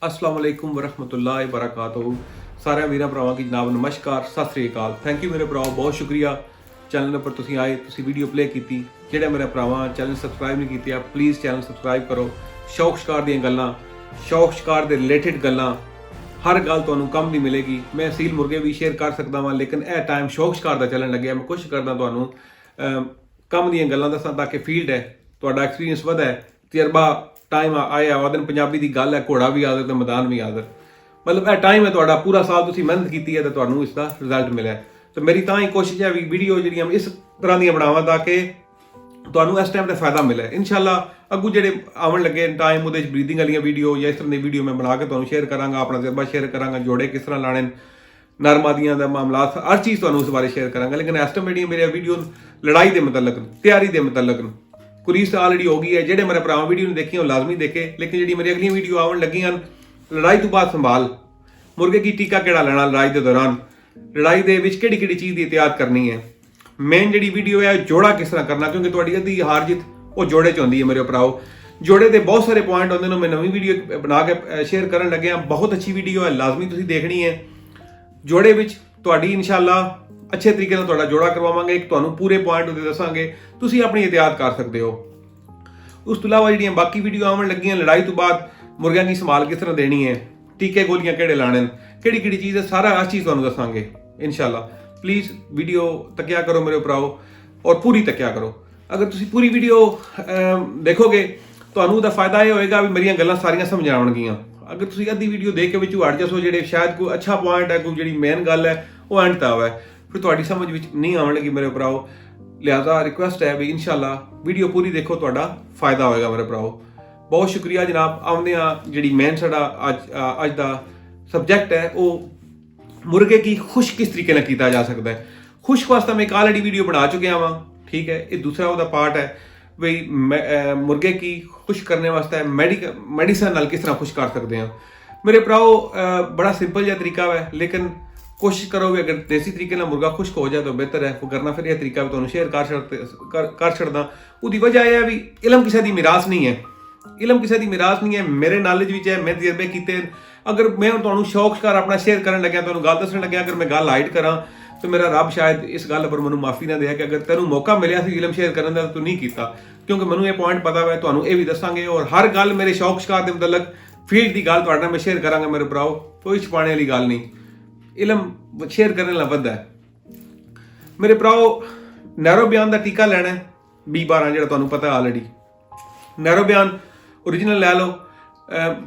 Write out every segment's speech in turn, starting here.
अस्सलाम वालेकुम वरहमतुल्लाहि वबरकातुहू। सारे वीर भरावां की जनाब नमस्कार, सत श्री अकाल। थैंक यू मेरे भराओ, बहुत शुक्रिया चैनल पर तुसीं आए, तुसीं वीडियो प्ले की। ਜਿਹੜੇ मेरे भरावां चैनल सबसक्राइब नहीं कीते प्लीज़ चैनल सबसक्राइब करो। शौक शिकार ਦੀਆਂ ਗੱਲਾਂ, शौक शिकार ਦੇ ਰਿਲੇਟਡ ਗੱਲਾਂ, हर गल ਤੁਹਾਨੂੰ ਕੰਮ ਦੀ ਮਿਲੇਗੀ। मैं सील मुर्गे भी शेयर कर सकता ਵਾਂ, लेकिन ਇਹ टाइम शौक शिकार ਦਾ ਚੱਲਣ ਲੱਗਿਆ। मैं कोशिश करदा ਤੁਹਾਨੂੰ ਕੰਮ ਦੀਆਂ ਗੱਲਾਂ ਦੱਸਾਂ ਤਾਂ ਕਿ ਫੀਲਡ ਹੈ ਤੁਹਾਡਾ ਐਕਸਪੀਰੀਅੰਸ ਵਧੇ, ਤਜਰਬਾ टाइम आया वो दिन पंजाबी की गल है, घोड़ा भी आदर तो मैदान भी आदर। मतलब यह टाइम है तुहाडा, पूरा साल तुसीं मेहनत की है तो तुहानूं इसका रिजल्ट मिले। तो मेरी तां ही कोशिश है भी वीडियो जिहड़ियां इस तरह दी बनावां ताकि तुहानूं इस टाइम ते फायदा मिले। इंशाअल्लाह अगू जिहड़े आवन लगे टाइम उहदे ब्रीदिंग वाली वीडियो या इस तरह की वीडियो मैं बना के तुहानूं शेयर करांगा, अपना तजर्बा शेयर करांगा, जोड़े किस तरह लाने, नरमादियां दा मामला, हर चीज़ तुहानूं उस बारे शेयर करांगा। लेकिन इस टाइम जिहड़ियां मेरी वीडियो लड़ाई के मतलब, तैयारी के मतलब कुरीस ऑलरेडी हो गई है। जेडे मेरे भरा वीडियो ने देखी लाजमी देखे, लेकिन जी मेरी अगली वीडियो आवन लगी हैं लड़ाई तो बाद संभाल, मुर्गे की टीका केड़ा लेना लड़ाई के दौरान, लड़ाई के किहड़ी किहड़ी चीज़ की एहतियात करनी है, मेन जी वीडियो है जोड़ा किस तरह करना, क्योंकि तुहाडी अद्धी हार जित वो जोड़े च होंदी है मेरे भराओ। जोड़े के बहुत सारे पॉइंट होंगे ने, मैं नवी वीडियो बना के शेयर करन लगे। बहुत अच्छी वीडियो है, लाजमी तुसीं देखनी है। जोड़े विच तुहाडी इंशाअल्लाह अच्छे तरीके ਨਾਲ ਤੁਹਾਡਾ ਜੋੜਾ ਕਰਵਾਵਾਂਗੇ, ਇੱਕ ਤੁਹਾਨੂੰ ਪੂਰੇ ਪੁਆਇੰਟ ਉਹਦੇ ਦੱਸਾਂਗੇ, ਤੁਸੀਂ ਆਪਣੀ ਇhtiyat ਕਰ ਸਕਦੇ ਹੋ। ਉਸ ਤੋਂ ਇਲਾਵਾ ਜਿਹੜੀਆਂ ਬਾਕੀ ਵੀਡੀਓ ਆਉਣ ਲੱਗੀਆਂ ਲੜਾਈ ਤੋਂ ਬਾਅਦ ਮੁਰਗਿਆਂ ਦੀ ਸੰਭਾਲ ਕਿਸ ਤਰ੍ਹਾਂ ਦੇਣੀ ਹੈ, ਟੀਕੇ ਗੋਲੀਆਂ ਕਿਹੜੇ ਲਾਣੇ ਨੇ, ਕਿਹੜੀ ਕਿਹੜੀ ਚੀਜ਼ ਹੈ, ਸਾਰਾ ਆ ਚੀਜ਼ ਤੁਹਾਨੂੰ ਦੱਸਾਂਗੇ इंशाअल्लाह। प्लीज़ वीडियो तकिया करो मेरे भराओ और पूरी तकिया करो। अगर तुसीं पूरी वीडियो देखोगे ਤੁਹਾਨੂੰ ਉਹਦਾ ਫਾਇਦਾ ਇਹ ਹੋਏਗਾ ਵੀ ਮੇਰੀਆਂ ਗੱਲਾਂ ਸਾਰੀਆਂ ਸਮਝ ਆਉਣਗੀਆਂ। अगर तुसीं अद्धी वीडियो देख के विचोਂ हट जासो, ਜਿਹੜੇ शायद कोई अच्छा पॉइंट है, कोई ਜਿਹੜੀ मेन गल है वो एंड तक आवे, फिर तुहाडी समझ विच नहीं आवन लगी मेरे भराओ। लिहाजा रिक्वेस्ट है भी इंशाअल्लाह वीडियो पूरी देखो, तुहाडा फायदा होएगा मेरे भराओ। बहुत शुक्रिया जनाब। आउंदे आ जिहड़ी मेन साडा अज दा सब्जैक्ट है वो मुर्गे की खुश्क किस तरीके नाल कीता जा सकता है। खुश्क वास्ते मैं एक ऑलरेडी वीडियो बना चुकिया वां, ठीक है। ये दूसरा उसदा पार्ट है भाई मुर्गे की खुश्क करने वास्ते मेडिसन नाल किस तरह खुश कर सकते हैं मेरे भराओ। बड़ा सिंपल जिहा तरीका है, लेकिन कोशिश करो भी अगर देसी तरीके नाल मुर्गा खुश्क हो जाए तो बेहतर है वो करना। फिर यह तरीका भी तुहानूं शेयर कर छड़दा। उसदी वजह यह है भी इलम किसी की मिरास नहीं है, इलम किसी की मिरास नहीं है, मेरे नॉलेज विच है, मैं तजर्बे कीते। अगर मैं तुहानूं शौक शिकार अपना शेयर करन लग्या, तुहानूं गल दस्सण लग्या, अगर मैं गल हाइड करा तो मेरा रब शायद इस गल पर मैनूं माफ़ी ना दे कि अगर तैनूं मौका मिलिया सी इलम शेयर करन दा तूं नहीं कीता, क्योंकि मैनूं ये पॉइंट पता है, तुहानूं ये भी दस्सांगे। और हर गल मेरे शौक शिकार के मतलब फील्ड की गल तुहाडे नाल मैं शेयर करांगा मेरे भराओ, कोई छुपाने वाली गल नहीं। इलम शेयर करने नाल वधदा है मेरे भराओ। नैरो बयान का टीका लेना है B12 जो तुहानूं पता है ऑलरेडी। नैरो बयान ओरिजिनल लै लो,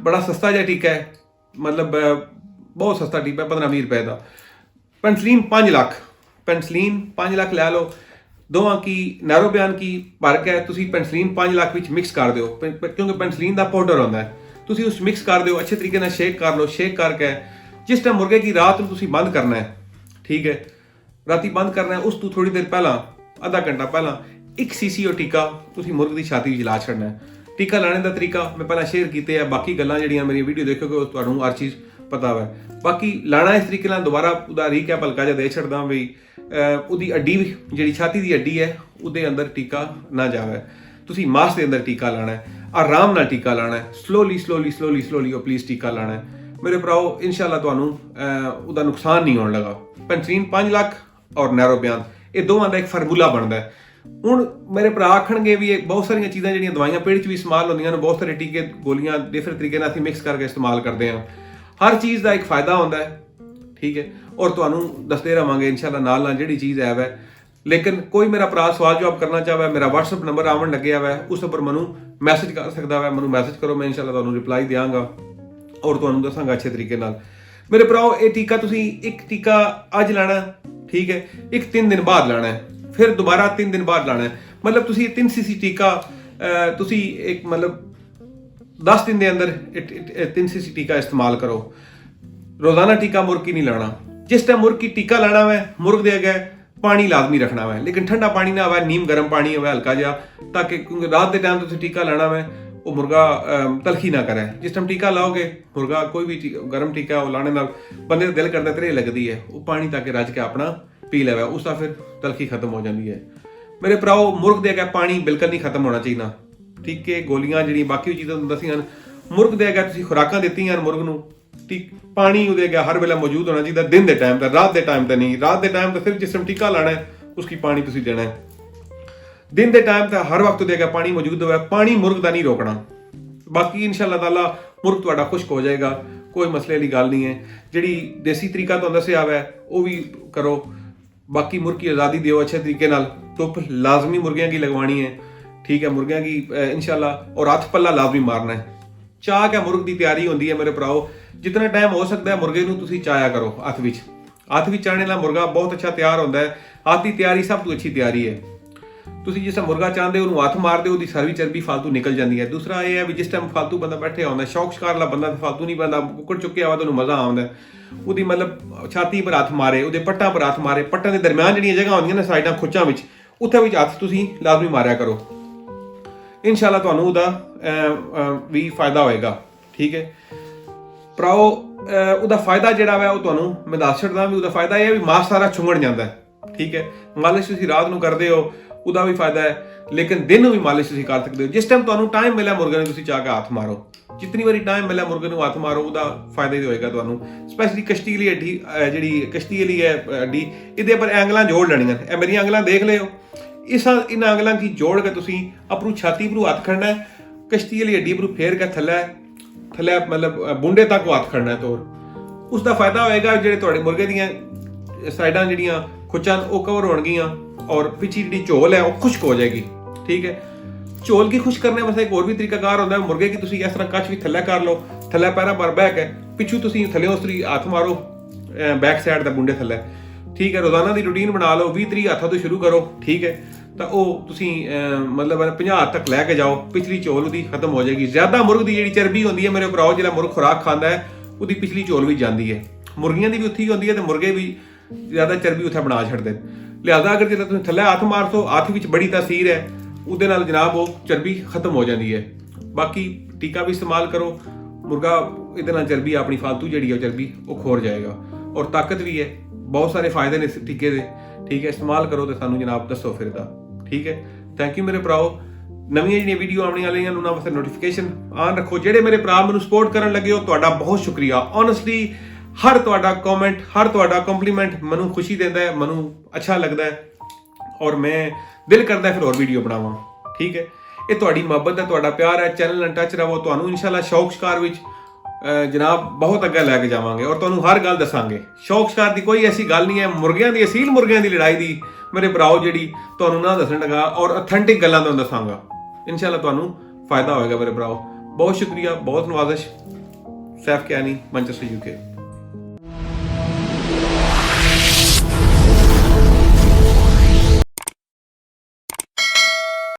बड़ा सस्ता जिहा टीका है, मतलब बहुत सस्ता टीका है, 15-20 रुपए का। पेंसिलिन 5 लाख, पेंसिलिन 5 लाख लै लो। दोवां की नैरो बयान की फर्क है, तुसीं पेंसिलिन 5 लाख विच मिक्स कर दिओ, क्योंकि पेंसिलिन का पाउडर होंदा है, तुसीं उस मिक्स कर दिओ अच्छे तरीके नाल, शेक कर लो। शेक करके जिस टाइम मुर्गे की रात में तुसीं बंद करना है, ठीक है, राती बंद करना है, उस तो थोड़ी देर पहला आधा घंटा पहला 1 cc और टीका तुसीं मुर्गे की छाती में ला छड़ना है। टीका लाने का तरीका मैं पहला शेयर किए है, बाकी गल्लां जिहड़ियां मेरी वीडियो देखोगे तुहानूं हर चीज़ पता है। बाकी लाना इस तरीके नाल दोबारा उहदा रीकैप हल्का जिहा दे छड़दा भी उहदी हड्डी जिहड़ी छाती की हड्डी है उहदे अंदर टीका ना जावे। तुसीं मांस के अंदर टीका लाना है, आराम नाल टीका लाना है, स्लोली स्लोली स्लोली स्लोली और प्लीज़ टीका लाना है मेरे भराओ। इंशाअल्लाह तुहानूं उहदा नुकसान नहीं होने लगा। पेंसिलिन 5 लाख और नैरो बयान ये दोवां दा एक फार्मूला बनता है। ਹੁਣ मेरे भरा आखणगे भी बहुत सारिया चीज़ां जिहड़ियां दवाइयां पेट च भी इस्तेमाल होंदियां ने, बहुत सारे टीके गोलियां डिफरेंट तरीके नाल असीं मिक्स करके इस्तेमाल करते हैं। हर चीज़ का एक फ़ायदा होंदा है, ठीक है, और तुहानूं दसदे रहांगे इंशाअल्लाह नाल नाल जिहड़ी चीज़ है वै। लेकिन कोई मेरा भरा सवाल जवाब करना चाहे, मेरा WhatsApp नंबर आवन लग्या हुआ है, उस पर मैनूं मैसेज कर सकदा है, मैनूं मैसेज करो, मैं इंशाअल्लाह तुहानूं रिप्लाई देंगा और तुहानूं दसांगा अच्छे तरीके नाल। मेरे भराओ ये टीका तुसीं एक टीका अज लाना, ठीक है, एक 3 दिन बाद लाना है, फिर दोबारा 3 दिन बाद लाना है। मतलब तुसीं 3 cc टीका तुसीं एक मतलब 10 दिन के अंदर 3 cc टीका इस्तेमाल करो। रोजाना टीका मुर्ग की नहीं लाना। जिस टाइम मुर्ग की टीका लाना है मुर्ग दे अगे पानी लाजमी रखना है, लेकिन ठंडा पानी ना आवे, नीम गर्म पानी हो हल्का जिहा, ताकि क्योंकि रात के टाइम तुसीं टीका लाना है वो मुर्गा तलखी ना करे। जिस टाइम टीका लाओगे मुर्गा कोई भी गर्म टीका वो लाने नाल बंदे का दिल करता त्रेह लगती है, वो पानी ताकि रज के अपना पी लेवे, उसका फिर तलखी खत्म हो जाती है। मेरे भराओ मुर्ग दे अगे पानी बिल्कुल नहीं खत्म होना चाहिए, ठीक है। गोलियां जिहड़ियां बाकी चीज़ां दसियां ਮੁਰਗ ਦੇ ਅਗਾ ਤੁਸੀਂ ਖੁਰਾਕਾਂ ਦਿੱਤੀਆਂ ਮੁਰਗ ਨੂੰ, ਠੀਕ, ਪਾਣੀ ਉਹਦੇ ਅਗਾ ਹਰ ਵੇਲੇ ਮੌਜੂਦ ਹੋਣਾ ਚਾਹੀਦਾ, ਦਿਨ ਦੇ ਟਾਈਮ ਤੇ, ਰਾਤ ਦੇ ਟਾਈਮ ਤੇ ਨਹੀਂ। ਰਾਤ ਦੇ ਟਾਈਮ ਤੇ ਸਿਰਫ ਜਿਸ ਟਾਈਮ ਟੀਕਾ ਲਾਣਾ ਹੈ ਉਸकी ਪਾਣੀ ਤੁਸੀਂ ਦੇਣਾ ਹੈ। दिन के टाइम तो हर वक्त देगा पानी मौजूद होगा, पानी मुर्ग का नहीं रोकना। बाकी इंशाअल्लाह ताला मुर्ग तुहाडा खुश्क हो जाएगा, कोई मसले वाली गल नहीं है। जिहड़ी देसी तरीका तुहानूं दस्सिया है वो भी करो। बाकी मुर्ग की आज़ादी दिओ अच्छे तरीके नाल, धुप लाजमी मुर्गियां की लगवानी है, ठीक है, मुर्गियां की इंशाअल्लाह, और हथ पल्ला लाजमी मारना है। चाह क्या मुर्ग की तैयारी होंदी है मेरे भराओ, जितना टाइम हो सकता है मुर्गे नूं तुसीं चाया करो। हथ विच चाहने नाल मुर्गा बहुत अच्छा तैयार होंदा है। हथ की तैयारी सब तो अच्छी तैयारी है। ਤੁਸੀਂ ਜਿਸ ਮੁਰਗਾ ਚਾਹੁੰਦੇ ਉਹਨੂੰ ਹੱਥ ਮਾਰਦੇ ਉਹਦੀ ਸਾਰੀ ਚਰਬੀ ਫालतू ਨਿਕਲ ਜਾਂਦੀ ਹੈ। ਦੂਸਰਾ ਇਹ ਹੈ ਵੀ ਜਿਸ ਟਾਈਮ ਫालतू ਬੰਦਾ ਬੈਠਿਆ ਹੁੰਦਾ, ਸ਼ੌਕ ਸ਼ਿਕਾਰ ਵਾਲਾ ਬੰਦਾ ਫालतू ਨਹੀਂ ਬੰਦਾ, ਕੁੱਕੜ ਚੁੱਕਿਆ ਵਾ ਤੁਹਾਨੂੰ ਮਜ਼ਾ ਆਉਂਦਾ, ਉਹਦੀ ਮਤਲਬ ਛਾਤੀ ਪਰ ਹੱਥ ਮਾਰੇ, ਉਹਦੇ ਪੱਟਾਂ ਪਰ ਹੱਥ ਮਾਰੇ, ਪੱਟਾਂ ਦੇ ਦਰਮਿਆਨ ਜਿਹੜੀਆਂ ਜਗ੍ਹਾ ਹੁੰਦੀਆਂ ਨੇ ਸਾਈਡਾਂ ਖੁੱਚਾਂ ਵਿੱਚ, ਉੱਥੇ ਵਿੱਚ ਹੱਥ ਤੁਸੀਂ ਲਾਜ਼ਮੀ ਮਾਰਿਆ ਕਰੋ। ਇਨਸ਼ਾਅੱਲਾ ਤੁਹਾਨੂੰ ਉਹਦਾ ਵੀ ਫਾਇਦਾ ਹੋਏਗਾ, ਠੀਕ ਹੈ ਭਰਾਓ। ਉਹਦਾ ਫਾਇਦਾ ਜਿਹੜਾ ਵਾ ਉਹ ਤੁਹਾਨੂੰ ਮੈਂ ਦੱਸ ਛੱਡਦਾ ਵੀ ਉਹਦਾ ਫਾਇਦਾ ਇਹ ਹੈ ਵੀ ਮਾਸ ਸਾਰਾ ਛੁੰਗਣ ਜਾਂਦਾ, ਠੀਕ ਹੈ। ਮਾਲਿਸ਼ ਤੁਸੀਂ ਰਾਤ ਨੂੰ ਕਰਦੇ ਹੋ ਉਹਦਾ ਵੀ ਫਾਇਦਾ ਹੈ, ਲੇਕਿਨ ਦਿਨ ਨੂੰ ਵੀ ਮਾਲਿਸ਼ ਤੁਸੀਂ ਕਰ ਸਕਦੇ ਹੋ। ਜਿਸ ਟਾਈਮ ਤੁਹਾਨੂੰ ਟਾਈਮ ਮਿਲਿਆ ਮੁਰਗੇ ਨੂੰ ਤੁਸੀਂ ਚਾਹ ਕੇ ਹੱਥ ਮਾਰੋ, ਜਿੰਨੀ ਵਾਰੀ ਟਾਈਮ ਮਿਲਿਆ ਮੁਰਗੇ ਨੂੰ ਹੱਥ ਮਾਰੋ, ਉਹਦਾ ਫਾਇਦਾ ਹੀ ਹੋਏਗਾ ਤੁਹਾਨੂੰ। ਸਪੈਸ਼ਲੀ ਕਸ਼ਤੀ ਵਾਲੀ ਹੱਡੀ, ਜਿਹੜੀ ਕਸ਼ਤੀ ਵਾਲੀ ਹੈ ਹੱਡੀ, ਇਹਦੇ ਪਰ ਐਂਗਲਾਂ ਜੋੜ ਲੈਣੀਆਂ। ਇਹ ਮੇਰੀਆਂ ਐਂਗਲਾਂ ਦੇਖ ਲਿਓ, ਇਹਨਾਂ ਐਂਗਲਾਂ की जोड़ के ਤੁਸੀਂ ਆਪਣੀ ਛਾਤੀ ਪਰ ਹੱਥ ਖੜਨਾ ਹੈ, ਕਸ਼ਤੀ ਵਾਲੀ ਹੱਡੀ ਪਰ ਫੇਰ ਕੇ ਥੱਲੇ ਮਤਲਬ ਬੁੰਡੇ ਤੱਕ ਹੱਥ ਖੜਨਾ ਹੈ। ਤੋਰ ਉਸ ਦਾ ਫਾਇਦਾ ਹੋਏਗਾ, ਜਿਹੜੇ ਤੁਹਾਡੇ ਮੁਰਗੇ ਦੀਆਂ ਸਾਈਡਾਂ ਜਿਹੜੀਆਂ ਖੁੱਚਾਂ ਉਹ ਕਵਰ ਹੋਣਗੀਆਂ, और पिछली जी झोल है वो खुश्क हो जाएगी, ठीक है। झोल की खुश्क करने वास्ते एक और भी तरीकाकार होता है। मुर्गे की तुसी इस तरह कच भी थल्ले कर लो, थल्ले पैरा पर बह के पिछू तुसी थल्ले उस तरी हथ मारो बैक साइड के बुंडे थल्ले, ठीक है। रोजाना की रूटीन बना लो, 20-30 हथों तो शुरू करो, ठीक है। तो वो तुसी मतलब 50 हथ तक लैके जाओ, पिछली झोल उसकी खत्म हो जाएगी। ज्यादा मुर्ग की जी चर्बी होती है मेरे भराओ, जो मुर्ग खुराक खाता है उसकी पिछली झोल भी जाती है। मुर्गियां की भी उत्थे ही होती है, तो मुर्गे भी ज्यादा चर्बी उत्थे बना छड्डदे। लिहाजा अगर जो तुम थल्ले हथ मार दो, हथ विच बड़ी तासीर है, ਉਹਦੇ ਨਾਲ ਜਨਾਬ ਉਹ ਚਰਬੀ ਖਤਮ ਹੋ ਜਾਂਦੀ ਹੈ। ਬਾਕੀ ਟੀਕਾ ਵੀ ਇਸਤੇਮਾਲ ਕਰੋ, ਮੁਰਗਾ ਇਹਦੇ ਨਾਲ ਚਰਬੀ ਆਪਣੀ ਫालतू ਜਿਹੜੀ ਹੈ ਚਰਬੀ ਉਹ ਖੋਰ ਜਾਏਗਾ, ਔਰ ਤਾਕਤ ਵੀ ਹੈ, ਬਹੁਤ ਸਾਰੇ ਫਾਇਦੇ ਨੇ ਇਸ ਟੀਕੇ ਦੇ, ਠੀਕ ਹੈ। ਇਸਤੇਮਾਲ ਕਰੋ ਤੇ ਸਾਨੂੰ ਜਨਾਬ ਦੱਸੋ ਫਿਰ ਦਾ, ਠੀਕ ਹੈ। ਥੈਂਕ ਯੂ ਮੇਰੇ ਭਰਾਓ। ਨਵੀਆਂ ਜਿਹੜੀਆਂ ਵੀਡੀਓ ਆਉਣੀਆਂ ਵਾਲੀਆਂ ਉਹਨਾਂ ਵਾਸਤੇ ਨੋਟੀਫਿਕੇਸ਼ਨ ਆਨ ਰੱਖੋ। ਜਿਹੜੇ ਮੇਰੇ ਭਰਾ ਮੈਨੂੰ ਸਪੋਰਟ ਕਰਨ ਲੱਗੇ ਹੋ, ਤੁਹਾਡਾ ਬਹੁਤ ਸ਼ੁਕਰੀਆ। ਓਨੈਸਟਲੀ हर ਤੁਹਾਡਾ कमेंट, हर ਤੁਹਾਡਾ ਕੰਪਲੀਮੈਂਟ ਮੈਨੂੰ ਖੁਸ਼ੀ ਦਿੰਦਾ ਹੈ, ਮੈਨੂੰ ਅੱਛਾ ਲੱਗਦਾ ਹੈ, ਔਰ ਮੈਂ ਦਿਲ ਕਰਦਾ ਫਿਰ ਹੋਰ ਵੀਡੀਓ ਬਣਾਵਾਂ, ਠੀਕ ਹੈ। ਇਹ ਤੁਹਾਡੀ ਮੁਹੱਬਤ ਹੈ, ਤੁਹਾਡਾ ਪਿਆਰ ਹੈ। ਚੈਨਲ ਨਾਲ ਟੱਚ ਰਹੋ, ਤੁਹਾਨੂੰ ਇਨਸ਼ਾਅੱਲਾ ਸ਼ੌਕ ਸ਼ਿਕਾਰ ਵਿੱਚ ਜਨਾਬ ਬਹੁਤ ਅੱਗੇ ਲੈ ਕੇ ਜਾਵਾਂਗੇ, ਔਰ ਤੁਹਾਨੂੰ ਹਰ ਗੱਲ ਦੱਸਾਂਗੇ। ਸ਼ੌਕ ਸ਼ਿਕਾਰ ਦੀ ਕੋਈ ਐਸੀ ਗੱਲ ਨਹੀਂ ਹੈ, ਮੁਰਗਿਆਂ ਦੀ, ਅਸੀਲ ਮੁਰਗਿਆਂ ਦੀ ਲੜਾਈ ਦੀ ਮੇਰੇ ਭਰਾਓ ਜਿਹੜੀ ਤੁਹਾਨੂੰ ਨਾ ਦੱਸਣ ਲੱਗਾ, ਔਰ ਅਥੈਂਟਿਕ ਗੱਲਾਂ ਤੁਹਾਨੂੰ ਦੱਸਾਂਗਾ। ਇਨਸ਼ਾਅੱਲਾ ਤੁਹਾਨੂੰ ਫਾਇਦਾ ਹੋਏਗਾ ਮੇਰੇ ਭਰਾਓ। ਬਹੁਤ ਸ਼ੁਕਰੀਆ, ਬਹੁਤ ਨਵਾਜ਼ਿਸ਼। Saif Kiani, Manchester UK।